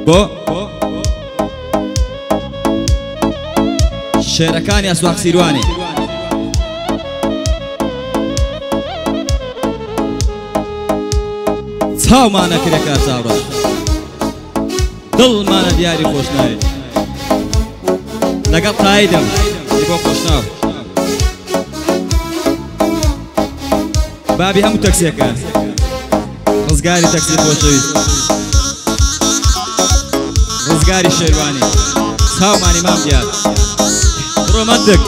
بۆ شێرەکانی ئەسواق سیروانی چاومانە کرێ کار چاوڕە دڵمانە دیاری خۆشناوی لەگەڵ تایدم بۆ خۆشناو بابی هەموو تەکسیەکە ڕزگاری تەکسی خۆشەویست ڕزگاری شێروانی چاومانی مام دیار ڕۆمەندک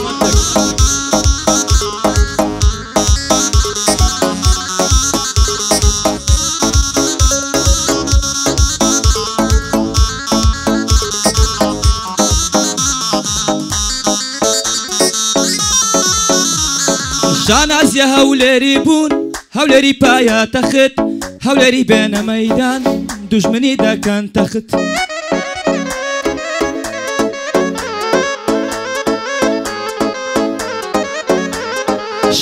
شانازیە هەولێری بوون هەولێری پایە تەخت هەولێری بێنە مەیدان دوژمنی دەکەن تەخت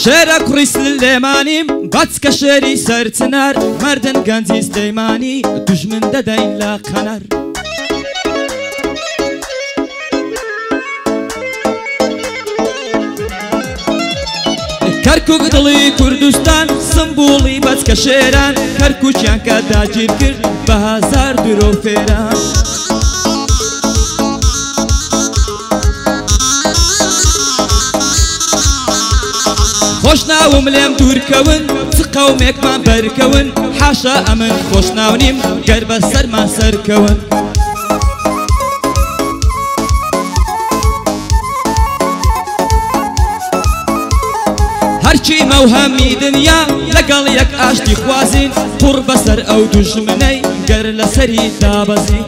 شێرە کوڕی سلێمانیم بەچکە شێری سەرچنار مەردن گەنجی سلێمانی دوژمن دەدەین لە قەنەر کەرکووک دڵی کوردستان سمبوڵی بەچکە شێران کەرکووکیان کە داگیر کرد بە هەزار درۆ فێران خۆشناوم لێم دوورکەون چ قەومێکمان بەرکەون حاشا ئەمن خۆشناو نیم گەر بە سەرمان سەرکەون هەرچی مەوهەمی دنیا لەگەڵ یەک ئاشتی خوازین قوڕ بەسەر ئەو دوژمنەی گەر لەسەری دابەزین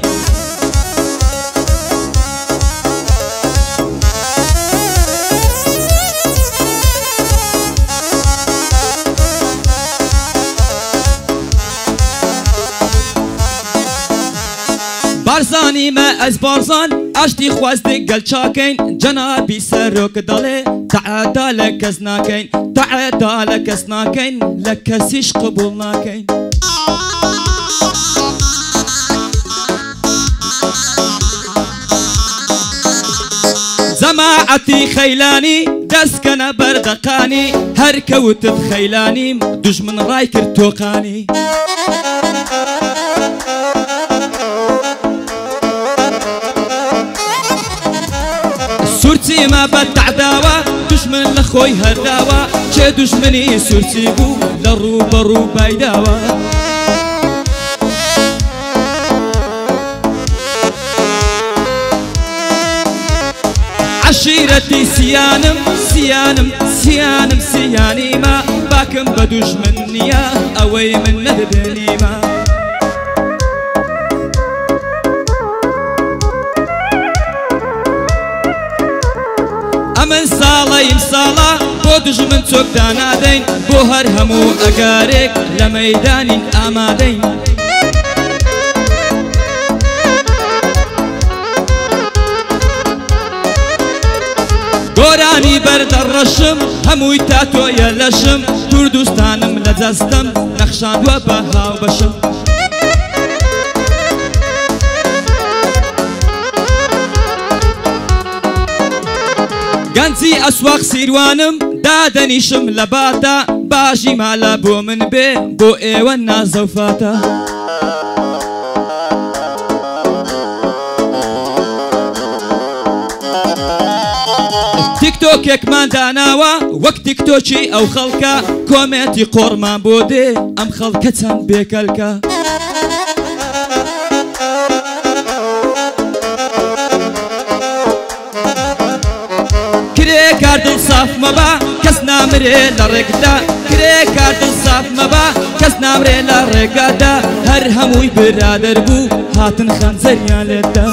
بارزانیمە ئەس بارزان ئاشتی خوازدێک گەل چاکەین جەنابی سەرۆک دەڵێ تەعەدا لە کەس ناکەین تەعەدا لە کەس ناکەین لە کەسیش قبوڵ ناکەین جەماعەتی خەیلانی دەستکەنە بەردەقانی هەر کەوتت خەیلانیم دوژمن ڕای کرد تۆقانی سورچیمە بە تەعداوە دوژمن لە خۆی هەرداوە چێ دوژمنی سورچی بوو لە ڕوو بەڕوو بایداوە عەشیرەتی سیانم سیانم سیانم سیانیمە باکم بە دوژمن نییە ئەوەی من نەدەبێنیمە ئەمن ساڵەیم ساڵە بۆ دوژمن چۆکدا نادەین بۆ هەر هەموو ئەگارێک لە مەیدانین ئامادەین گۆرانی بەردەڕەشم هەمووی تا تۆیە لەشم کوردستانم لە جەستەم نەخشاندووە بە هاوبەشم گەنجی ئەسواق سیروانم دادەنیشم لە باتە باشی مالە بۆ من بێ بۆ ئێوە نازەوفاتە تیکتۆکێکمان داناوە وەک تیکتۆکی ئەو خەڵکە کۆمێتی قۆڕمان بۆ دێ ئەم خەڵکە چەند بێکەلکە کرێ کار دڵ ساف مەبە کەس نامرێ لە ڕێگدا کرێ کار دڵ ساف مەبە کەس نامرێ لە ڕێگادا هەر هەمووی برادەر بوو هاتن خەنجەریان لێدا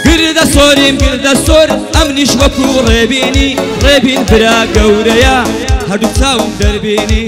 گردە سۆریم گردە سۆر ئەمنیش وەکوو ڕێبینی ڕێبین برا گەورەیە هەردوو چاوم دەربینی